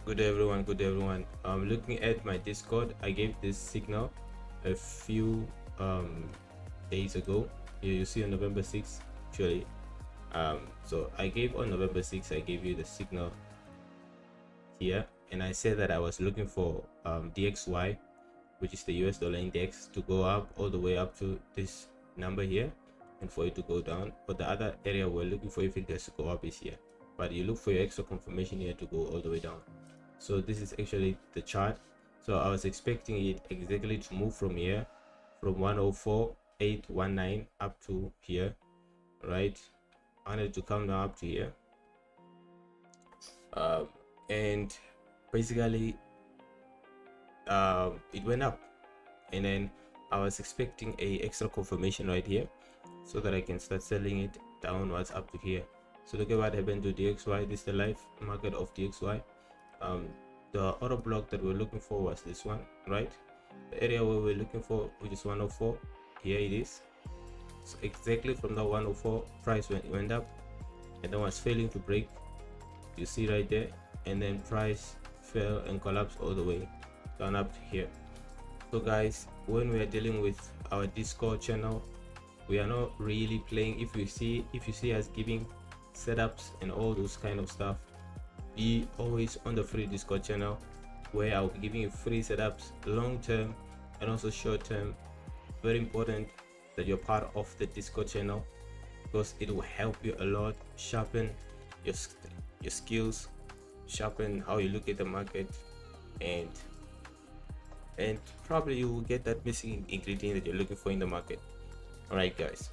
Good day everyone, good day everyone. Looking at my Discord, I gave this signal a few days ago. Here you see on November 6th actually. So I gave on November 6th, I gave you the signal here, and I said that I was looking for DXY, which is the US dollar index, to go up all the way up to this number here, and for it to go down. But the other area we're looking for if it does go up is here, but you look for your extra confirmation here to go all the way down. So this is actually the chart. So I was expecting it exactly to move from here, from 104.819 up to here, right? I wanted to come down up to here, and basically it went up, and then I was expecting a extra confirmation right here so that I can start selling it downwards up to here. So look at what happened to DXY. This is the live market of DXY. The order block that we're looking for was this one, right? The area where we're looking for, which is 104, here it is. So exactly from the 104 price went up, and then was failing to break, you see right there, and then price fell and collapsed all the way down up to here. So guys, when we are dealing with our Discord channel, we are not really playing. If you see us giving setups and all those kind of stuff, be always on the free Discord channel, where I'll be giving you free setups, long term and also short term. Very important that you're part of the Discord channel, because it will help you a lot, sharpen your skills, sharpen how you look at the market, and probably you will get that missing ingredient that you're looking for in the market. All right guys,